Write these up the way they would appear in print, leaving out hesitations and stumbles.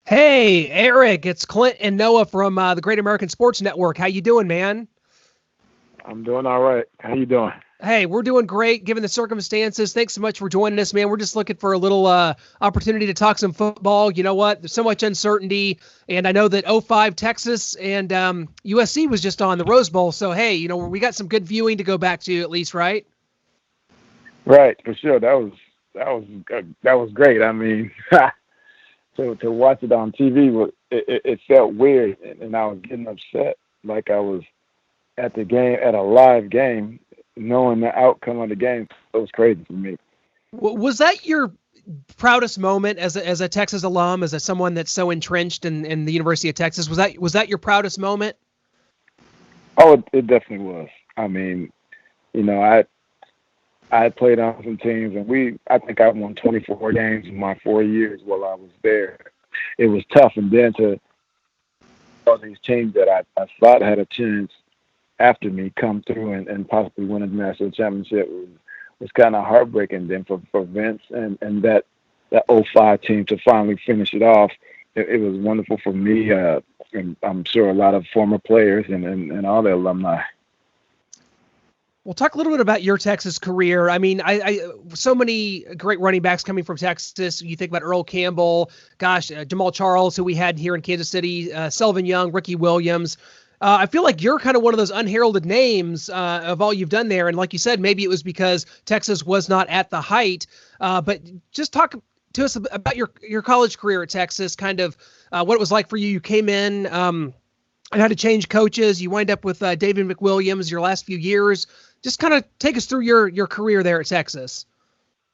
Hey, Eric, it's Clint and Noah from the Great American Sports Network. How you doing, man? I'm doing all right. How you doing? Hey, we're doing great given the circumstances. Thanks so much for joining us, man. We're just looking for a little opportunity to talk some football. You know what? There's so much uncertainty, and I know that '05 Texas and USC was just on the Rose Bowl. So, hey, we got some good viewing to go back to at least, right? Right, for sure. That was great. I mean, to watch it on TV it felt weird, and I was getting upset, like I was at the game at a live game, knowing the outcome of the game. It was crazy for me. Was that your proudest moment as a Texas alum, as someone that's so entrenched in the University of Texas? Was that your proudest moment? Oh, it definitely was. I mean, you know, I had played on some teams, and I think I won 24 games in my 4 years while I was there. It was tough, and then to all these teams that I thought had a chance after me come through and possibly win a national championship was kind of heartbreaking. Then for Vince and that '05 team to finally finish it off, it was wonderful for me, and I'm sure a lot of former players and all the alumni. Well, talk a little bit about your Texas career. I mean, I so many great running backs coming from Texas. You think about Earl Campbell, gosh, Jamal Charles, who we had here in Kansas City, Selvin Young, Ricky Williams. I feel like you're kind of one of those unheralded names of all you've done there. And like you said, maybe it was because Texas was not at the height. But just talk to us about your college career at Texas, kind of what it was like for you. You came in and had to change coaches. You wind up with David McWilliams your last few years. Just kind of take us through your career there at Texas.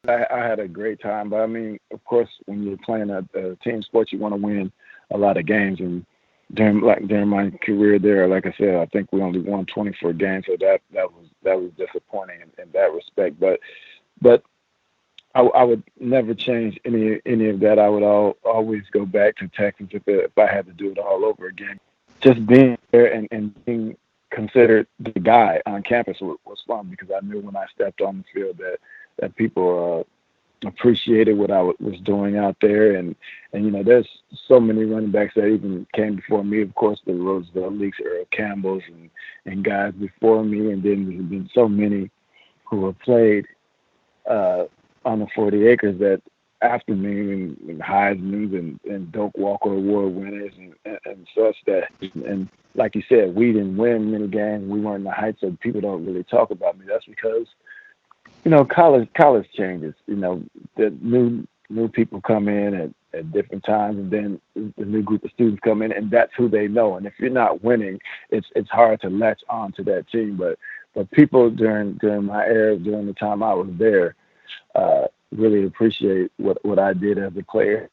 I had a great time, but I mean, of course, when you're playing a team sport, you want to win a lot of games. And during my career there, like I said, I think we only won 24 games, so that was disappointing in that respect. But I would never change any of that. I would always go back to Texas if I had to do it all over again. Just being there and being considered the guy on campus was fun, because I knew when I stepped on the field that people appreciated what I was doing out there. And there's so many running backs that even came before me. Of course, the Roosevelt Leaks, Earl Campbell's, and guys before me. And then there's been so many who have played on the 40 acres that after me, and Heisman's and Doak Walker Award winners and such that. And like you said, we didn't win many games. We weren't in the heights, so people don't really talk about me. That's because college changes. The new people come in at different times, and then the new group of students come in, and that's who they know. And if you're not winning, it's hard to latch on to that team. But people during my era, during the time I was there, really appreciate what I did as a player,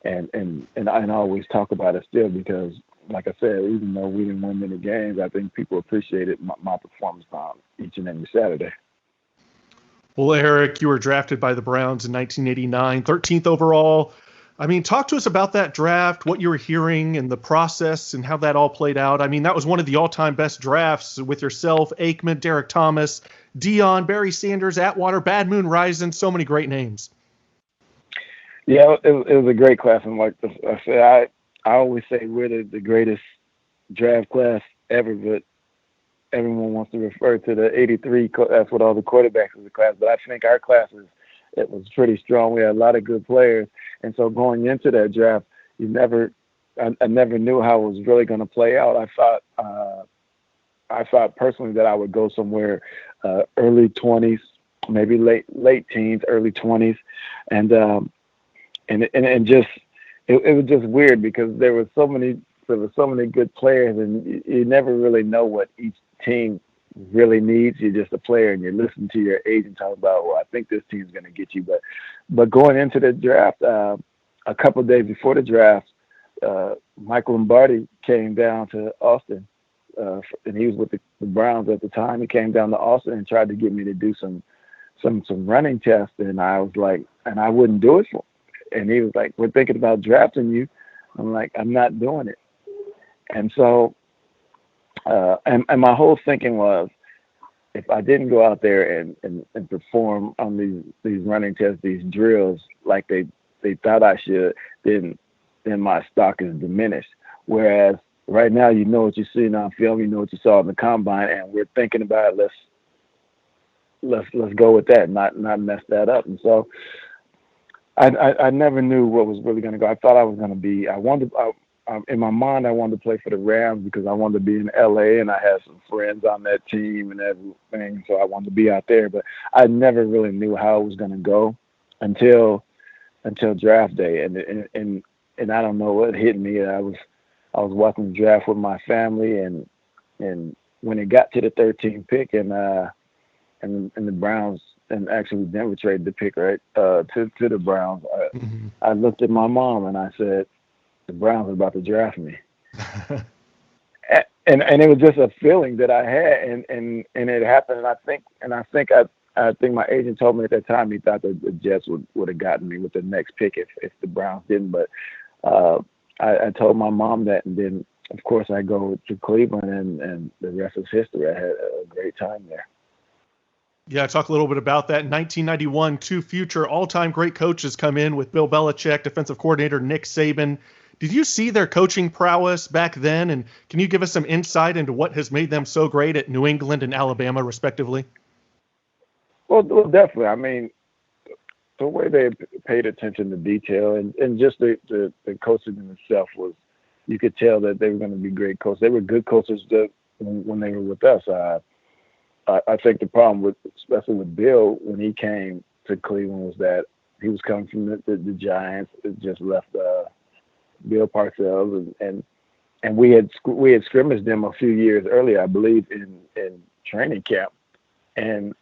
and I always talk about it still, because, like I said, even though we didn't win many games, I think people appreciated my performance on each and every Saturday. Well, Eric, you were drafted by the Browns in 1989, 13th overall. I mean, talk to us about that draft, what you were hearing and the process and how that all played out. I mean, that was one of the all-time best drafts with yourself, Aikman, Derek Thomas, Dion, Barry Sanders, Atwater, Bad Moon Rising, so many great names. Yeah, it was a great class. And like I said, I always say we're the greatest draft class ever, but everyone wants to refer to the 83. That's what all the quarterbacks in the class. But I think our class it was pretty strong. We had a lot of good players. And so going into that draft, I never knew how it was really going to play out. I thought personally that I would go somewhere early 20s, maybe late teens, early 20s. And just it was just weird, because there were so many good players, and you never really know what each team really needs. You're just a player, and you listen to your agent talk about, well, I think this team's going to get you. But going into the draft, a couple of days before the draft, Michael Lombardi came down to Austin, and he was with the Browns at the time. He came down to Austin and tried to get me to do some running tests, and I was like, and I wouldn't do it for him. And he was like, we're thinking about drafting you. I'm like, I'm not doing it. And so, and my whole thinking was, if I didn't go out there and perform on these running tests, these drills, like they thought I should, then my stock is diminished. Whereas right now, you know what you're seeing on film, you know what you saw in the combine, and we're thinking about it, let's go with that, not mess that up. And so I never knew what was really going to go. I thought I was going to be. In my mind, I wanted to play for the Rams because I wanted to be in LA, and I had some friends on that team and everything, so I wanted to be out there. But I never really knew how it was going to go until draft day, and I don't know what hit me. I was watching the draft with my family, and when it got to the 13th pick, and the Browns, and actually Denver traded the pick right to the Browns. I looked at my mom and I said, "The Browns are about to draft me," and it was just a feeling that I had, and it happened. And I think my agent told me at that time he thought that the Jets would have gotten me with the next pick if the Browns didn't. But I told my mom that, and then of course I go to Cleveland, and the rest is history. I had a great time there. Yeah, talk a little bit about that. In 1991, two future all-time great coaches come in with Bill Belichick, defensive coordinator Nick Saban. Did you see their coaching prowess back then? And can you give us some insight into what has made them so great at New England and Alabama, respectively? Well, definitely. I mean, the way they paid attention to detail, and just the coaching in itself was, you could tell that they were going to be great coaches. They were good coaches when they were with us. I think the problem especially with Bill, when he came to Cleveland, was that he was coming from the Giants. It just left Bill Parcells, and we had scrimmaged them a few years earlier, I believe, in training camp, and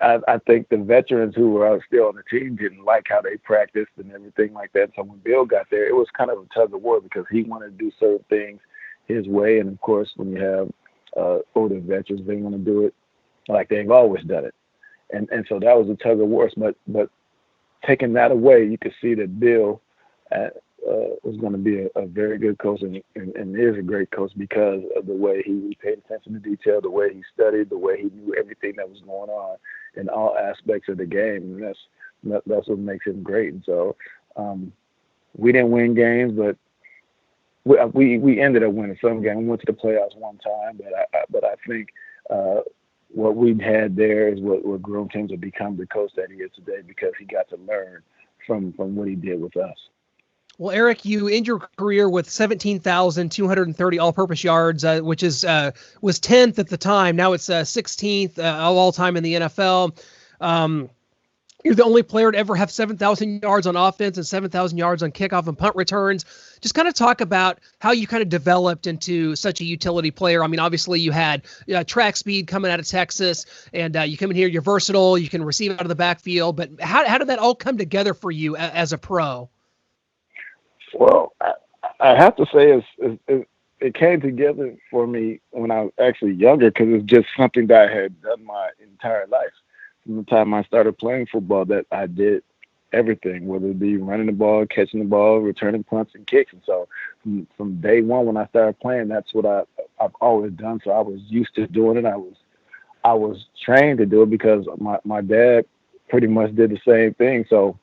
I think the veterans who were still on the team didn't like how they practiced and everything like that. So when Bill got there, it was kind of a tug of war because he wanted to do certain things his way, and of course, when you have older veterans, they want to do it like they've always done it, and so that was a tug of war. But taking that away, you could see that Bill was going to be a very good coach, and is a great coach because of the way he paid attention to detail, the way he studied, the way he knew everything that was going on in all aspects of the game, and that's what makes him great. And so we didn't win games, but we ended up winning some games. We went to the playoffs one time, but I think what we had there is what groomed him to become the coach that he is today, because he got to learn from what he did with us. Well, Eric, you end your career with 17,230 all-purpose yards, which was 10th at the time. Now it's 16th all time in the NFL. You're the only player to ever have 7,000 yards on offense and 7,000 yards on kickoff and punt returns. Just kind of talk about how you kind of developed into such a utility player. I mean, obviously you had track speed coming out of Texas, and you come in here, you're versatile, you can receive out of the backfield. But how did that all come together for you as a pro? Well, I have to say it came together for me when I was actually younger, because it's just something that I had done my entire life. From the time I started playing football, that I did everything, whether it be running the ball, catching the ball, returning punts and kicks. And so from day one when I started playing, that's what I've always done. So I was used to doing it. I was trained to do it because my dad pretty much did the same thing. So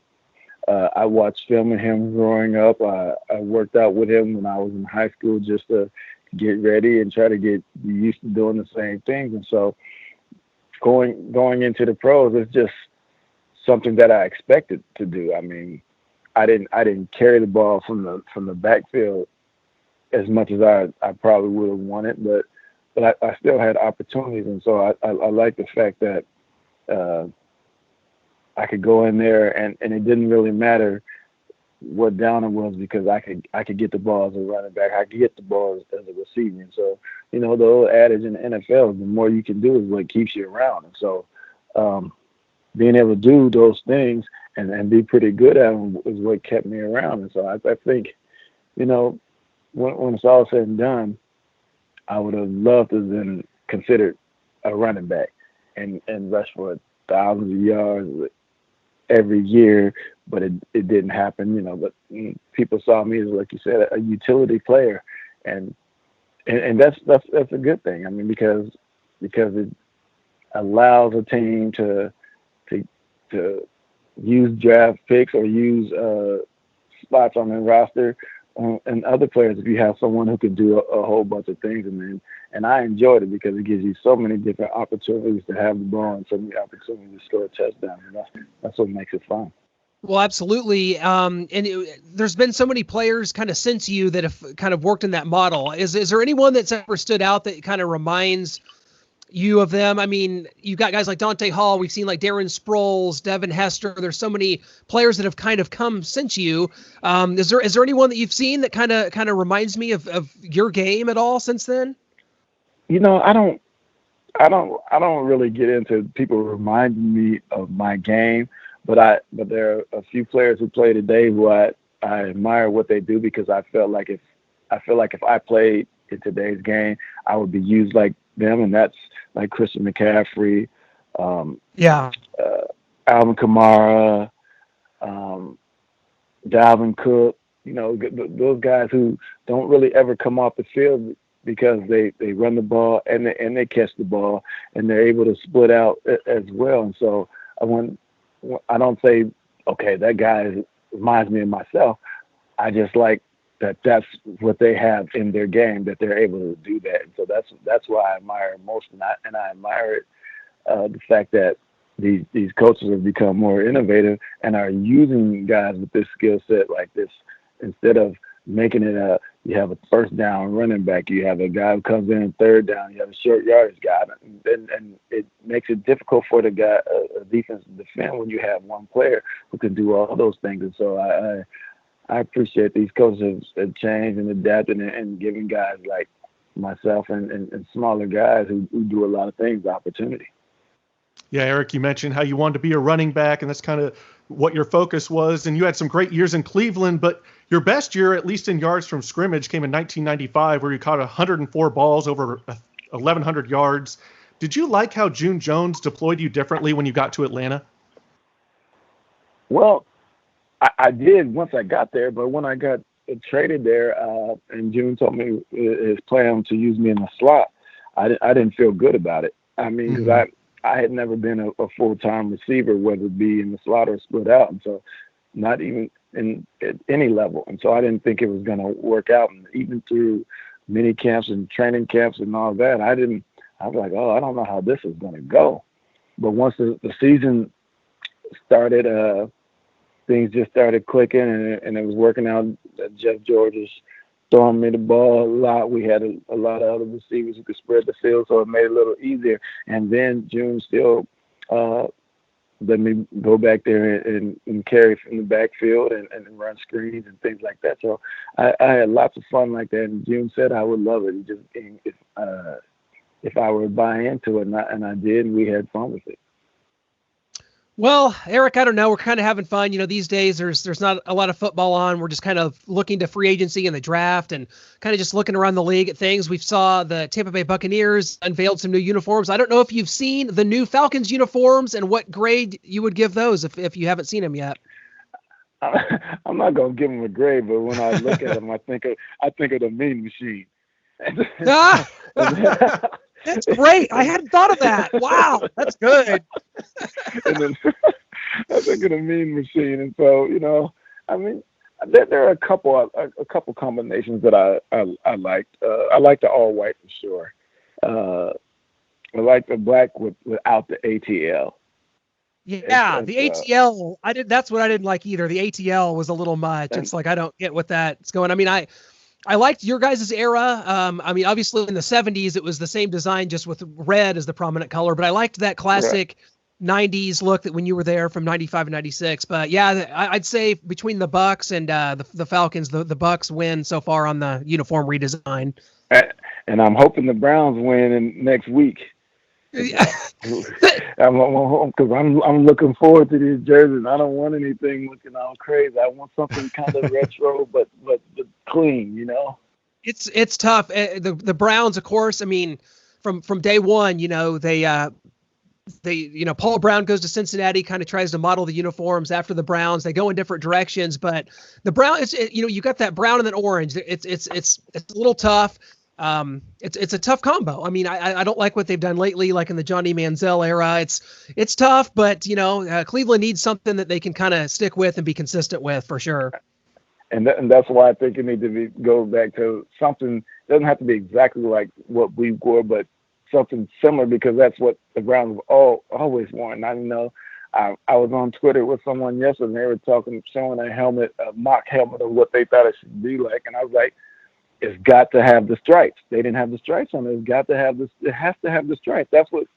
I watched film of him growing up. I worked out with him when I was in high school just to get ready and try to get used to doing the same things. And so going into the pros, it's just something that I expected to do. I mean, I didn't carry the ball from the backfield as much as I probably would have wanted, but I still had opportunities. And so I like the fact that I could go in there and it didn't really matter what down it was, because I could get the ball as a running back. I could get the ball as a receiver. And so, the old adage in the NFL, the more you can do is what keeps you around. And so being able to do those things and be pretty good at them is what kept me around. And so I think, when it's all said and done, I would have loved to have been considered a running back and rush for thousands of yards every year, but it didn't happen, but people saw me as, like you said, a utility player, and that's a good thing. I mean, because it allows a team to use draft picks or use spots on the roster. And other players, if you have someone who can do a whole bunch of things, and I enjoyed it because it gives you so many different opportunities to have the ball and so many opportunities to score a touchdown. And that's what makes it fun. Well, absolutely. There's been so many players kind of since you that have kind of worked in that model. Is there anyone that's ever stood out that kind of reminds you of them? I mean, you've got guys like Dante Hall. We've seen like Darren Sproles, Devin Hester. There's so many players that have kind of come since you. Is there anyone that you've seen that kind of reminds me of your game at all since then? You know, I don't really get into people reminding me of my game, but there are a few players who play today who I admire what they do, because I feel like if I played in today's game, I would be used like them, and that's like Christian McCaffrey, Alvin Kamara, Dalvin Cook, you know, those guys who don't really ever come off the field because they run the ball and they catch the ball and they're able to split out as well. And so I don't say, okay, that guy reminds me of myself. I just like that's what they have in their game, that they're able to do that. And so that's why I admire it most, and I admire it, the fact that these coaches have become more innovative and are using guys with this skill set like this. Instead of making it you have a first down running back, you have a guy who comes in third down, you have a short yardage guy, and it makes it difficult for the guy, a defense to defend when you have one player who can do all those things. And so I appreciate these coaches have changed and adapted and giving guys like myself and smaller guys who do a lot of things opportunity. Yeah, Eric, you mentioned how you wanted to be a running back, and that's kind of what your focus was. And you had some great years in Cleveland, but your best year, at least in yards from scrimmage, came in 1995, where you caught 104 balls over 1,100 yards. Did you like how June Jones deployed you differently when you got to Atlanta? Well, I did once I got there, but when I got traded there, and June told me his plan to use me in the slot, I didn't feel good about it. I mean, because I had never been a full-time receiver, whether it be in the slot or split out, and so not even at any level. And so I didn't think it was going to work out. And even through mini camps and training camps and all that, I was like, oh, I don't know how this is going to go. But once the season started, things just started clicking, and it was working out. Jeff George is throwing me the ball a lot. We had a lot of other receivers who could spread the field, so it made it a little easier. And then June still let me go back there and carry from the backfield and run screens and things like that. So I had lots of fun like that. And June said I would love it. Just if I were buying into it, and I did, and we had fun with it. Well, Eric, I don't know. We're kind of having fun. You know, these days there's not a lot of football on. We're just kind of looking to free agency and the draft and kind of just looking around the league at things. We saw the Tampa Bay Buccaneers unveiled some new uniforms. I don't know if you've seen the new Falcons uniforms and what grade you would give those if you haven't seen them yet. I'm not going to give them a grade, but when I look at them, I think of the Mean Machine. That's great. I hadn't thought of that. Wow, that's good. And then I think of the Mean Machine, and so I mean, there are a couple combinations that I liked. I like the all white for sure. I like the black without the ATL. Yeah, the ATL. That's what I didn't like either. The ATL was a little much. It's like I don't get what that's going. I mean, I liked your guys' era. I mean, obviously in the 70s, it was the same design, just with red as the prominent color. But I liked that classic 90s look that when you were there from 95 and 96. But yeah, I'd say between the Bucks and the Falcons, the Bucks win so far on the uniform redesign. And I'm hoping the Browns win next week. Because I'm looking forward to these jerseys. I don't want anything looking all crazy. I want something kind of retro, but clean. It's tough. The Browns, of course. I mean, from day one, they Paul Brown goes to Cincinnati, kind of tries to model the uniforms after the Browns. They go in different directions, but the Brown, you got that brown and then orange. It's a little tough. It's a tough combo. I mean, I don't like what they've done lately, like in the Johnny Manziel era. It's tough, but Cleveland needs something that they can kind of stick with and be consistent with for sure. And that's why I think it needs to go back to something. It doesn't have to be exactly like what we wore, but something similar, because that's what the Browns have always worn. I was on Twitter with someone yesterday, and they were showing a mock helmet of what they thought it should be like, and I was like, it's got to have the stripes. They didn't have the stripes on it. It's got to have this. It has to have the stripes. That's what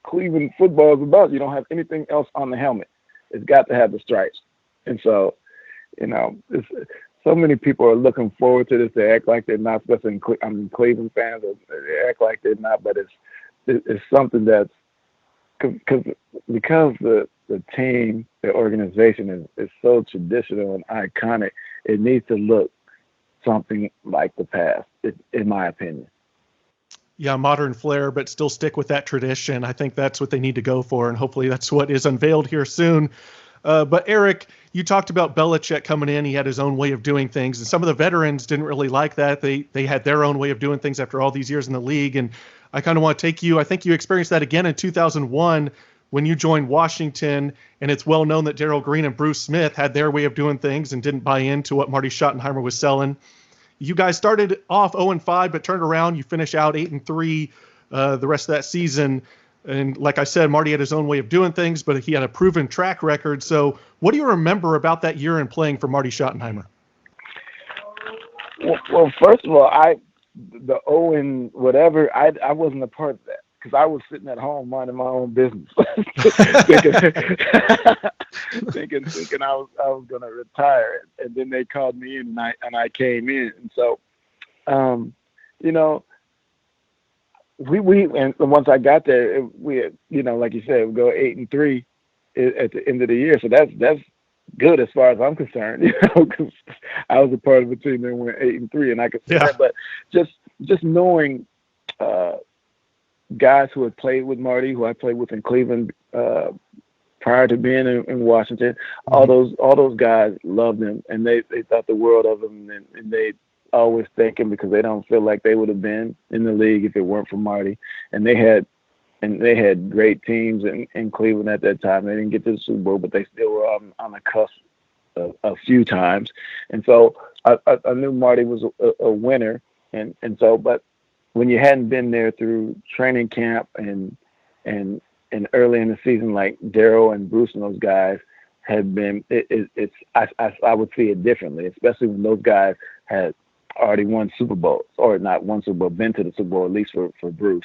Cleveland football is about. You don't have anything else on the helmet. It's got to have the stripes. And so, so many people are looking forward to this. They act like they're not, especially Cleveland fans. They act like they're not, but it's something that's because the team, the organization is so traditional and iconic. It needs to look something like the past, in my opinion. Yeah, modern flair, but still stick with that tradition. I think that's what they need to go for, and hopefully that's what is unveiled here soon. But Eric, you talked about Belichick coming in. He had his own way of doing things, and some of the veterans didn't really like that. They had their own way of doing things after all these years in the league. And I kind of want to take you, I think you experienced that again in 2001 when you joined Washington, and it's well known that Darrell Green and Bruce Smith had their way of doing things and didn't buy into what Marty Schottenheimer was selling. You guys started off 0-5, but turned around. You finish out 8-3 the rest of that season. And like I said, Marty had his own way of doing things, but he had a proven track record. So what do you remember about that year in playing for Marty Schottenheimer? Well, first of all, the Owen whatever, I wasn't a part of that, because I was sitting at home minding my own business, thinking I was going to retire, and then they called me in, and I came in, and so, we and once I got there, we like you said, we go 8-3 at the end of the year, so that's good as far as I'm concerned, because I was a part of a team that went 8-3, and I could say that. But just knowing guys who had played with Marty, who I played with in Cleveland prior to being in Washington, all those guys loved him, and they thought the world of him, and they always thank him, because they don't feel like they would have been in the league if it weren't for Marty. And they had great teams in Cleveland at that time. They didn't get to the Super Bowl, but they still were on the cusp a few times. And so I knew Marty was a winner. And so, but when you hadn't been there through training camp and early in the season, like Darrell and Bruce and those guys had been, I would see it differently, especially when those guys had already won Super Bowls, or not won Super Bowl, been to the Super Bowl, at least for Bruce.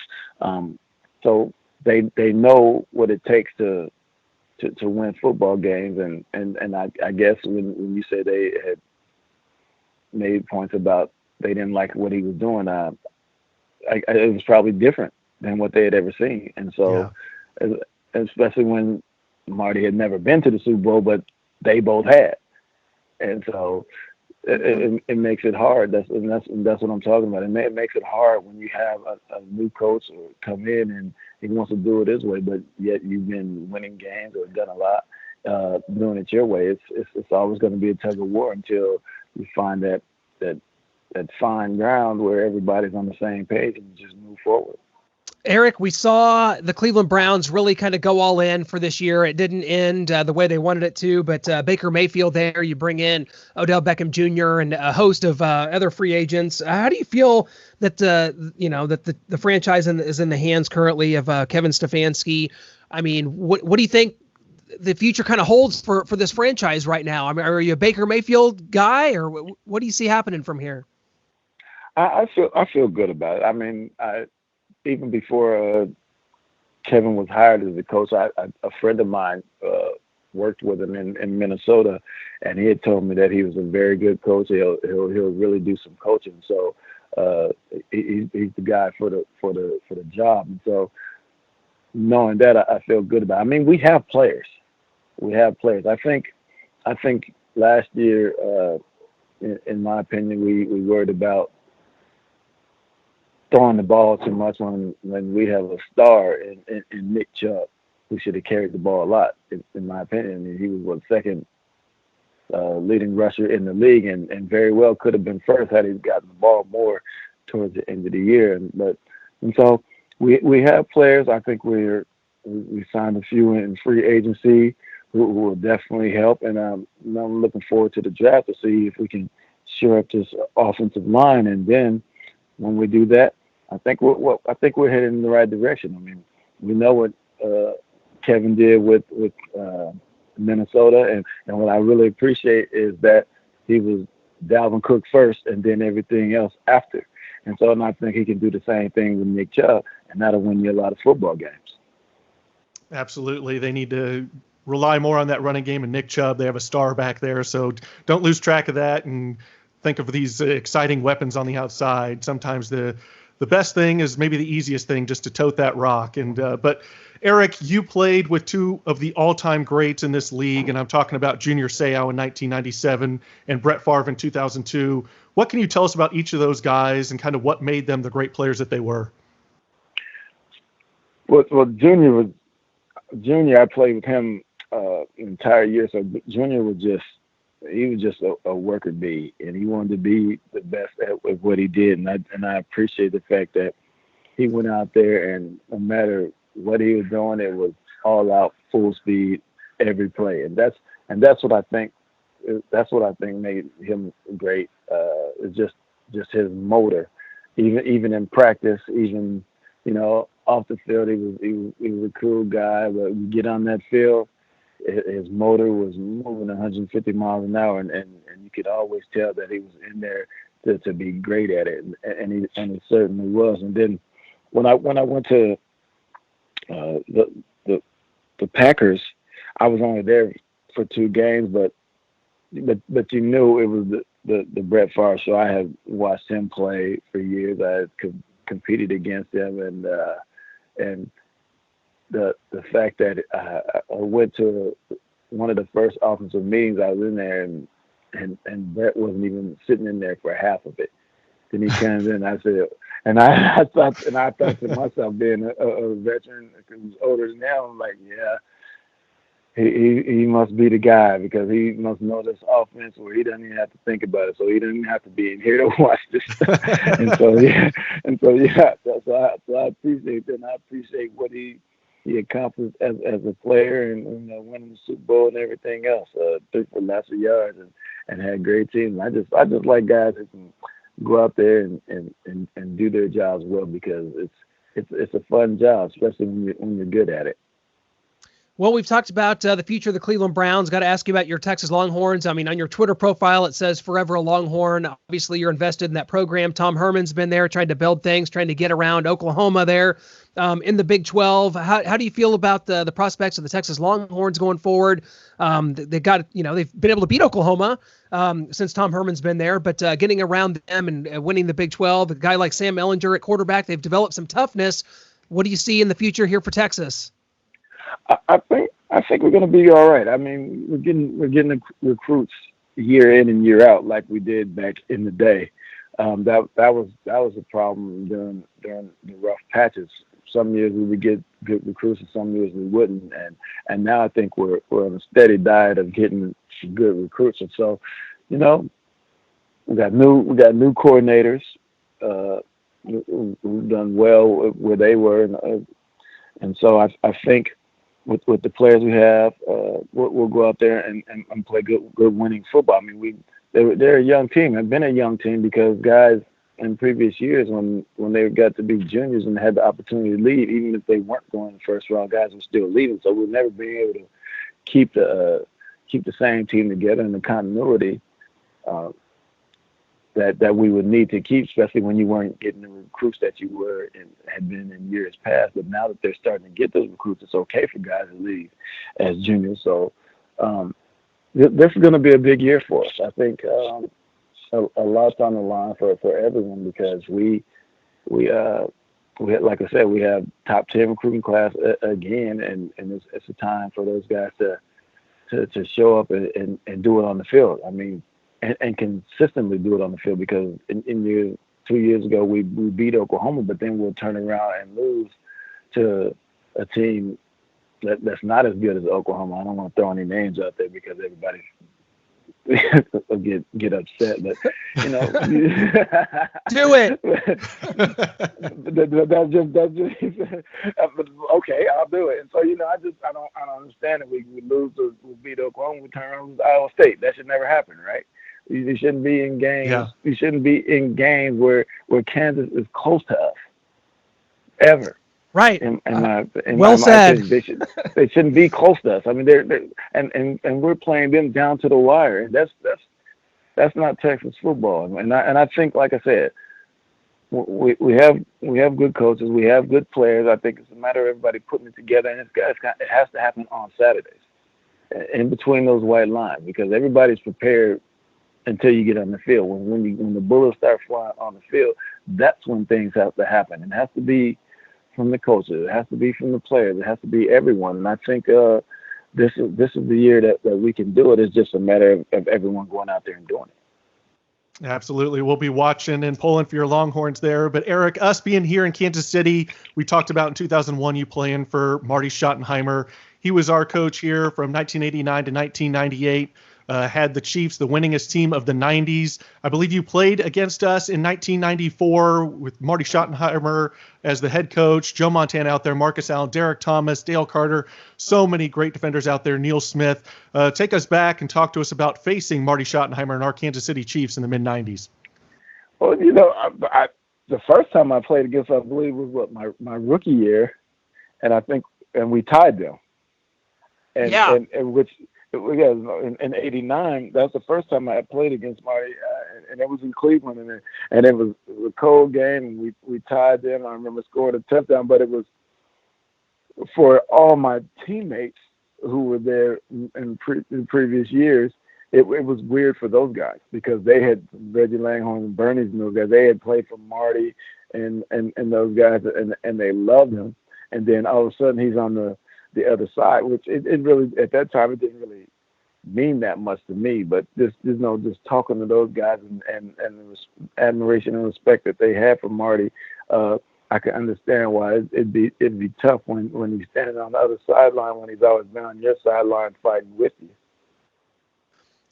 So they know what it takes to win football games, and I guess when you say they had made points about they didn't like what he was doing, it was probably different than what they had ever seen. And so, especially when Marty had never been to the Super Bowl, but they both had, and so it makes it hard. That's what I'm talking about. It makes it hard when you have a new coach come in and he wants to do it his way, but yet you've been winning games or done a lot doing it your way. It's always going to be a tug of war until you find that fine ground where everybody's on the same page and you just move forward. Eric, we saw the Cleveland Browns really kind of go all in for this year. It didn't end the way they wanted it to, but Baker Mayfield there, you bring in Odell Beckham Jr. and a host of other free agents. How do you feel that the franchise is in the hands currently of Kevin Stefanski? I mean, what do you think the future kind of holds for this franchise right now? I mean, are you a Baker Mayfield guy, or what do you see happening from here? I feel good about it. I mean, even before Kevin was hired as a coach, a friend of mine worked with him in Minnesota, and he had told me that he was a very good coach. He'll really do some coaching. So he's the guy for the job. And so knowing that, I feel good about it. I mean, we have players. I think last year, in my opinion, we worried about throwing the ball too much when we have a star in Nick Chubb, who should have carried the ball a lot, in my opinion. I mean, he was second leading rusher in the league, and very well could have been first had he gotten the ball more towards the end of the year. And so we have players. I think we signed a few in free agency. who will definitely help. And I'm looking forward to the draft to see if we can shore up this offensive line. And then when we do that, I think we're heading in the right direction. I mean, we know what Kevin did with Minnesota, and what I really appreciate is that he was Dalvin Cook first and then everything else after. And so I think he can do the same thing with Nick Chubb, and that'll win you a lot of football games. Absolutely. They need to rely more on that running game and Nick Chubb. They have a star back there, so don't lose track of that and think of these exciting weapons on the outside. Sometimes the best thing is maybe the easiest thing, just to tote that rock. And but Eric, you played with two of the all-time greats in this league, and I'm talking about Junior Seau in 1997 and Brett Favre in 2002. What can you tell us about each of those guys and kind of what made them the great players that they were? Well, Junior, I played with him an entire year. So Junior was just a worker bee, and he wanted to be the best at what he did. And I appreciate the fact that he went out there, and no matter what he was doing, it was all out, full speed, every play. And that's what I think. That's what I think made him great. It's just his motor, even in practice, even off the field, he was a cool guy. But you get on that field, his motor was moving 150 miles an hour, and you could always tell that he was in there to be great at it, and he certainly was. And then when I went to the Packers, I was only there for 2 games, but you knew it was the Brett Favre show. I had watched him play for years. I had competed against him, and the fact that I went to one of the first offensive meetings, I was in there, and Brett wasn't even sitting in there for half of it. Then he comes in, I said, and I thought to myself, being a veteran who's older than now, I'm like, yeah, he must be the guy, because he must know this offense where he doesn't even have to think about it. So he doesn't even have to be in here to watch this stuff. So I appreciate that. And I appreciate what he accomplished as a player, and winning the Super Bowl and everything else. Threw for lots of yards and had great teams. I just like guys who can go out there and do their jobs well, because it's a fun job, especially when you're good at it. Well, we've talked about the future of the Cleveland Browns. Got to ask you about your Texas Longhorns. I mean, on your Twitter profile, it says forever a Longhorn. Obviously, you're invested in that program. Tom Herman's been there, trying to build things, trying to get around Oklahoma there in the Big 12. How do you feel about the prospects of the Texas Longhorns going forward? They've been able to beat Oklahoma since Tom Herman's been there, but getting around them and winning the Big 12, a guy like Sam Ehlinger at quarterback, they've developed some toughness. What do you see in the future here for Texas? I think we're going to be all right. I mean, we're getting the recruits year in and year out like we did back in the day. That was a problem during the rough patches. Some years we would get good recruits, and some years we wouldn't. And now I think we're on a steady diet of getting good recruits. And so, we got new coordinators who've done well where they were, and so I think. With the players we have, we'll go out there and play good winning football. I mean, they're a young team. They've been a young team because guys in previous years, when they got to be juniors and had the opportunity to leave, even if they weren't going the first round, guys were still leaving. So we'll never be able to keep the same team together in the continuity that we would need to keep, especially when you weren't getting the recruits that you were and had been in years past. But now that they're starting to get those recruits, it's okay for guys to leave as juniors. So this is going to be a big year for us. I think a lot's on the line for everyone, because we had, like I said, we have top 10 recruiting class again, and it's a time for those guys to show up and do it on the field. I mean, and consistently do it on the field, because in 2 years ago we beat Oklahoma, but then we'll turn around and lose to a team that's not as good as Oklahoma. I don't want to throw any names out there because everybody's get upset, but you know, do it. That's just but okay, I'll do it. And so you know, I don't understand it. We lose or we beat Oklahoma, we turn around and lose Iowa State. That should never happen, right? You shouldn't be in games. Yeah. You shouldn't be in games where Kansas is close to us ever. Right. Well said. They shouldn't be close to us. I mean, they're and we're playing them down to the wire. And that's not Texas football. And I think, like I said, we have good coaches, we have good players. I think it's a matter of everybody putting it together, and it has to happen on Saturdays, in between those white lines, because everybody's prepared until you get on the field. When the bullets start flying on the field, that's when things have to happen. It has to be from the coaches. It has to be from the players. It has to be everyone. And I think this is the year that we can do it. It's just a matter of everyone going out there and doing it. Absolutely. We'll be watching and pulling for your Longhorns there. But Eric, us being here in Kansas City, we talked about in 2001 you playing for Marty Schottenheimer. He was our coach here from 1989 to 1998. Had the Chiefs the winningest team of the 90s. I believe you played against us in 1994 with Marty Schottenheimer as the head coach, Joe Montana out there, Marcus Allen, Derek Thomas, Dale Carter, so many great defenders out there, Neil Smith. Take us back and talk to us about facing Marty Schottenheimer and our Kansas City Chiefs in the mid-90s. Well, you know, the first time I played against, I believe, was my rookie year, and we tied them. And which. Yeah, in '89, that's the first time I played against Marty, and it was in Cleveland, and it was a cold game, and we tied them. I remember scoring a touchdown, but it was for all my teammates who were there in previous years. It was weird for those guys because they had Reggie Langhorne and Bernie's and those guys. They had played for Marty and those guys, and they loved him. And then all of a sudden, he's on the other side, which it really, at that time, it didn't really mean that much to me, but just talking to those guys and the admiration and respect that they had for Marty, I can understand why it'd be tough when he's standing on the other sideline, when he's always been on your sideline fighting with you.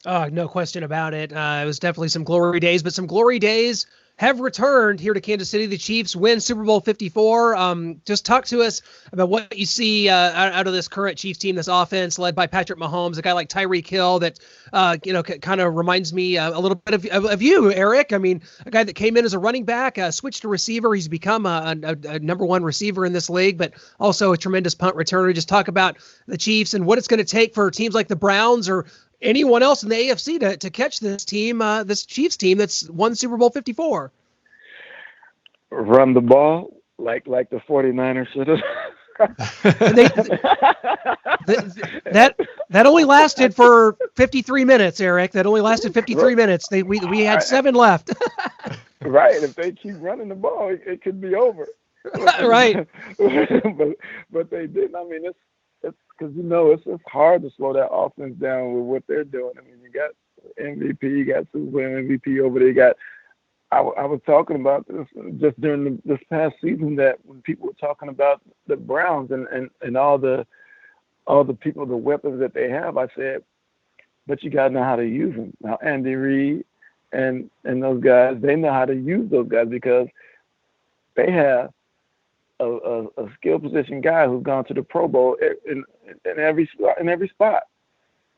No question about it. It was definitely some glory days, but some glory days have returned here to Kansas City. The Chiefs win Super Bowl 54. Just talk to us about what you see out of this current Chiefs team, this offense led by Patrick Mahomes, a guy like Tyreek Hill that, kind of reminds me a little bit of you, Eric. I mean, a guy that came in as a running back, switched to receiver. He's become a number one receiver in this league, but also a tremendous punt returner. Just talk about the Chiefs and what it's going to take for teams like the Browns or anyone else in the AFC to catch this team, this Chiefs team that's won Super Bowl 54. Run the ball like the 49ers should have. That only lasted for 53 minutes, Eric. That only lasted 53 minutes. We had 7 left. Right. If they keep running the ball, it could be over. Right. but they didn't. I mean, it's because it's hard to slow that offense down with what they're doing. I mean, you got MVP, you got Super Bowl MVP over there. You got. I was talking about this just during this past season, that when people were talking about the Browns and all the people, the weapons that they have, I said, but you got to know how to use them. Now, Andy Reid and those guys, they know how to use those guys because they have a skill position guy who's gone to the Pro Bowl in every spot,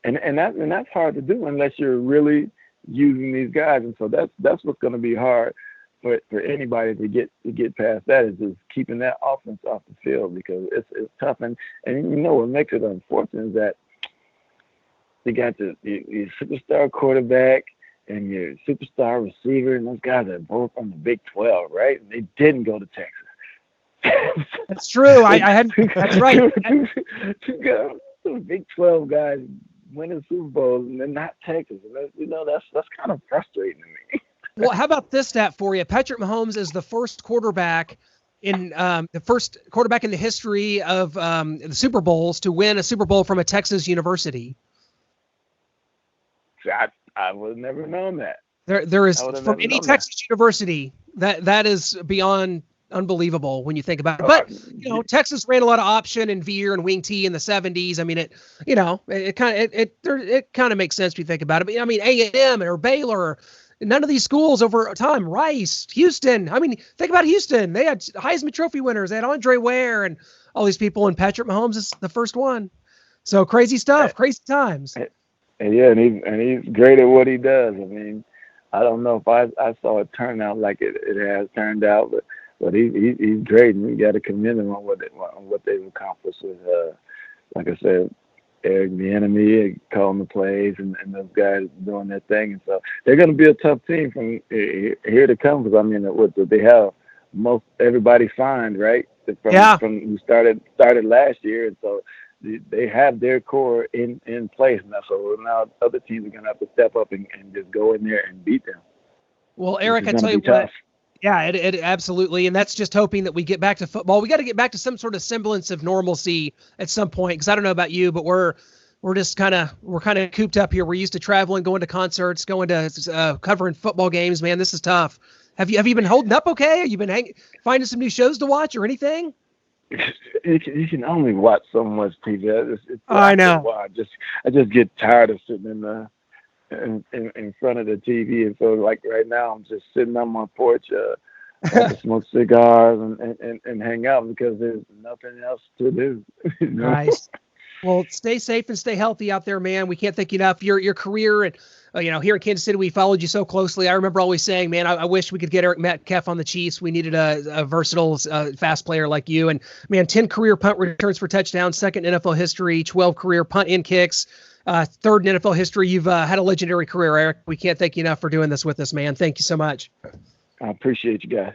and that's hard to do unless you're really using these guys. And so that's what's going to be hard for anybody to get past that, is just keeping that offense off the field, because it's tough. And what makes it unfortunate is that you got your superstar quarterback and your superstar receiver, and those guys are both on the Big 12, right? And they didn't go to Texas. That's true. That's right. Two Big 12 guys winning Super Bowls and then not Texas. And that's kind of frustrating to me. Well, how about this stat for you? Patrick Mahomes is the first quarterback in the history of the Super Bowls to win a Super Bowl from a Texas university. I would have never known that. There is from any Texas university that is beyond unbelievable when you think about it. But Texas ran a lot of option and veer and wing T in the 70s. I mean, it kind of makes sense if you think about it. But I mean, A&M or Baylor, none of these schools over time. Rice, Houston. I mean, think about Houston. They had Heisman Trophy winners. They had Andre Ware and all these people, and Patrick Mahomes is the first one. So crazy stuff, crazy times. And he's great at what he does. I mean, I don't know if I saw it turn out like it has turned out, but he's great, and you got to commend him on what they've accomplished with, like I said, Eric Metcalf calling the plays, and those guys doing their thing. And so they're going to be a tough team from here to come, because I mean, they have most everybody signed, right? From who started last year, and so they have their core in place now. So now other teams are going to have to step up and just go in there and beat them. Well, Eric, I tell you what. Yeah, it absolutely. And that's just hoping that we get back to football. We got to get back to some sort of semblance of normalcy at some point. Cause I don't know about you, but we're just kind of cooped up here. We're used to traveling, going to concerts, going to covering football games, man. This is tough. Have you been holding up okay? Have you been finding some new shows to watch or anything? You can only watch so much TV. I know. I just get tired of sitting in front of the TV, and so like right now I'm just sitting on my porch, smoke cigars and hang out because there's nothing else to do. Nice. Well, stay safe and stay healthy out there, man. We can't thank you enough. Your career and here in Kansas City, we followed you so closely. I remember always saying, man, I wish we could get Eric Metcalf on the Chiefs. We needed a versatile, fast player like you. And man, 10 career punt returns for touchdowns, second in NFL history, 12 career punt in kicks, third in NFL history. You've had a legendary career, Eric. We can't thank you enough for doing this with us, man. Thank you so much. I appreciate you guys.